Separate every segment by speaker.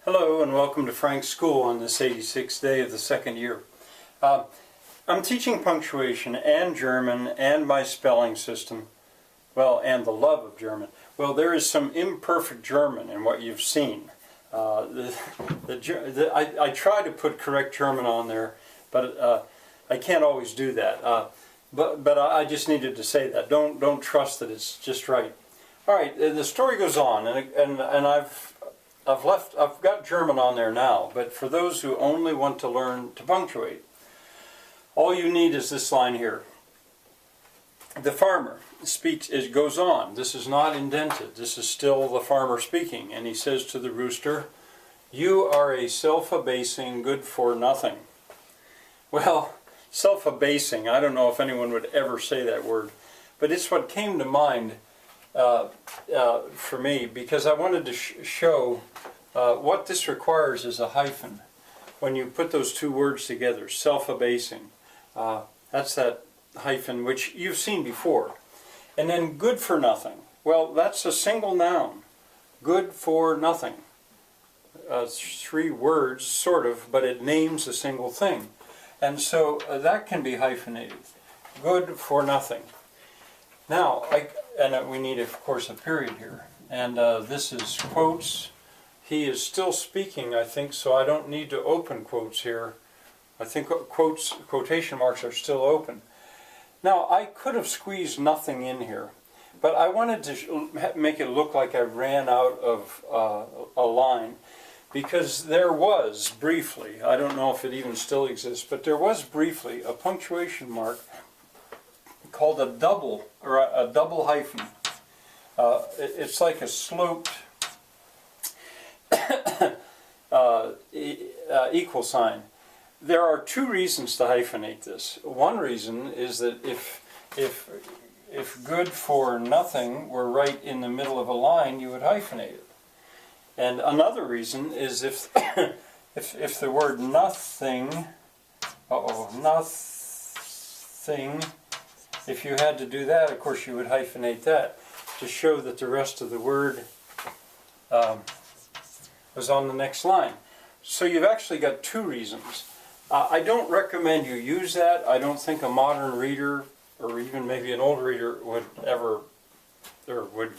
Speaker 1: Hello and welcome to Frank's School on this 86th day of the second year. I'm teaching punctuation and German and my spelling system, well, and the love of German. Well, there is some imperfect German in what you've seen. I try to put correct German on there, but I can't always do that. But I just needed to say that. Don't trust that it's just right. All right, the story goes on, and I've got German on there now, but for those who only want to learn to punctuate, all you need is this line here. The farmer speaks, it goes on. This is not indented. This is still the farmer speaking, and he says to the rooster, "You are a self-abasing, good-for-nothing." Well, self-abasing, I don't know if anyone would ever say that word, but it's what came to mind for me, because I wanted to show what this requires is a hyphen. When you put those two words together, self-abasing, that's that hyphen which you've seen before. And then good for nothing. Well, that's a single noun. Good for nothing. Three words, sort of, but it names a single thing. And so that can be hyphenated. Good for nothing. Now, we need, of course, a period here. And this is quotes. He is still speaking, I think, so I don't need to open quotes here. I think quotation marks are still open. Now, I could have squeezed nothing in here, but I wanted to make it look like I ran out of a line, because there was briefly, I don't know if it even still exists, but there was briefly a punctuation mark called a double, or a double hyphen. It's like a sloped equal sign. There are two reasons to hyphenate this. One reason is that if good for nothing were right in the middle of a line, you would hyphenate it. And another reason is if the word nothing, nothing, if you had to do that, of course you would hyphenate that to show that the rest of the word was on the next line. So you've actually got two reasons. I don't recommend you use that. I don't think a modern reader, or even maybe an old reader, would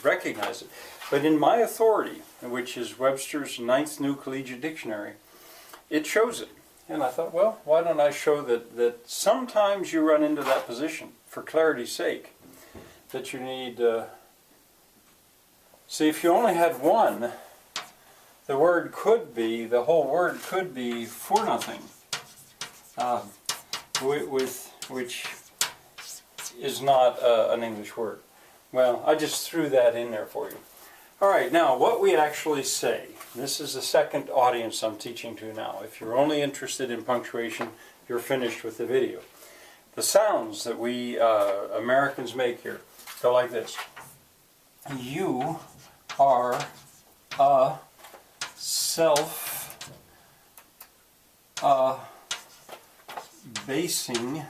Speaker 1: recognize it. But in my authority, which is Webster's 9th New Collegiate Dictionary, it shows it. And I thought, well, why don't I show that sometimes you run into that position, for clarity's sake, that you need... See, if you only had one, the whole word could be for nothing, which is not an English word. Well, I just threw that in there for you. All right, now what we actually say. This is the second audience I'm teaching to now. If you're only interested in punctuation, you're finished with the video. The sounds that we Americans make here go like this. You are a self-basing,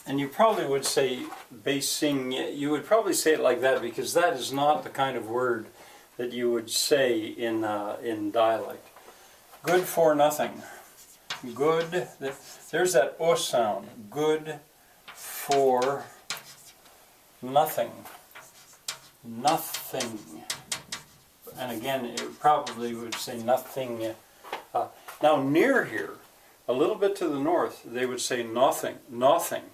Speaker 1: and you probably would say basing, you would probably say it like that, because that is not the kind of word that you would say in dialect. Good for nothing. Good, there's that O sound. Good for nothing. Nothing. And again, it probably would say nothing. Now near here, a little bit to the north, they would say nothing, nothing,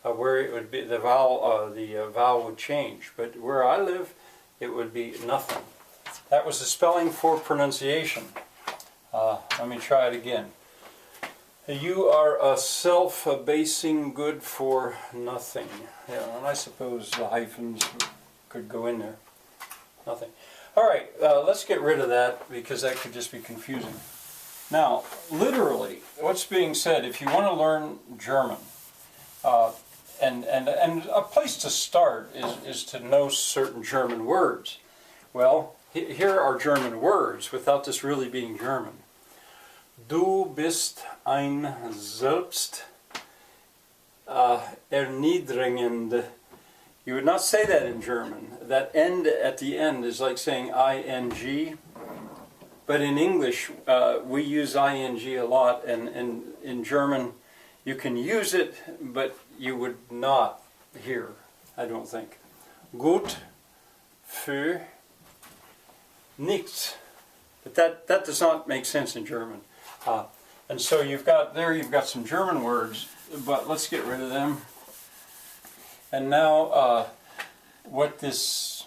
Speaker 1: where it would be the vowel would change. But where I live, it would be nothing. That was the spelling for pronunciation. Let me try it again. You are a self-abasing, good for nothing. Yeah, and I suppose the hyphens could go in there. Nothing. All right, let's get rid of that, because that could just be confusing. Now, literally, what's being said, if you want to learn German, and a place to start is to know certain German words. Well, here are German words without this really being German. Du bist ein selbst erniedrigend. You would not say that in German. That end at the end is like saying ing. But in English, we use ing a lot, and in German, you can use it, but you would not here, I don't think. Gut für nichts. But that does not make sense in German. And so you've got some German words, but let's get rid of them. And now what this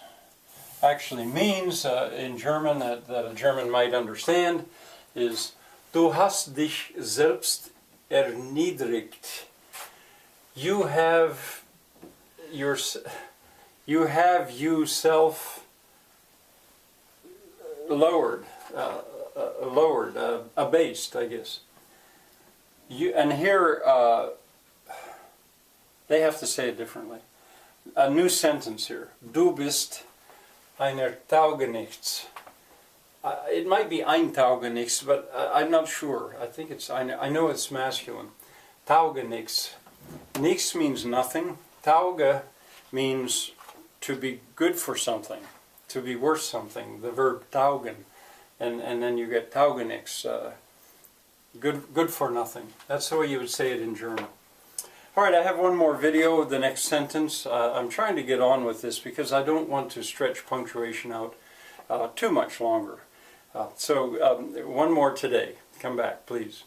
Speaker 1: actually means in German that a German might understand is Du hast dich selbst erniedrigt. You have yourself lowered, abased, I guess. And here they have to say it differently. A new sentence here. Du bist einer Taugenichts. It might be ein Taugenichts, but I'm not sure. I think it's, I know it's masculine. Taugenichts. Nichts means nothing. Tauge means to be good for something, to be worth something. The verb taugen, and then you get Taugenichts, good for nothing. That's the way you would say it in German. All right, I have one more video of the next sentence. I'm trying to get on with this because I don't want to stretch punctuation out too much longer. So one more today. Come back, please.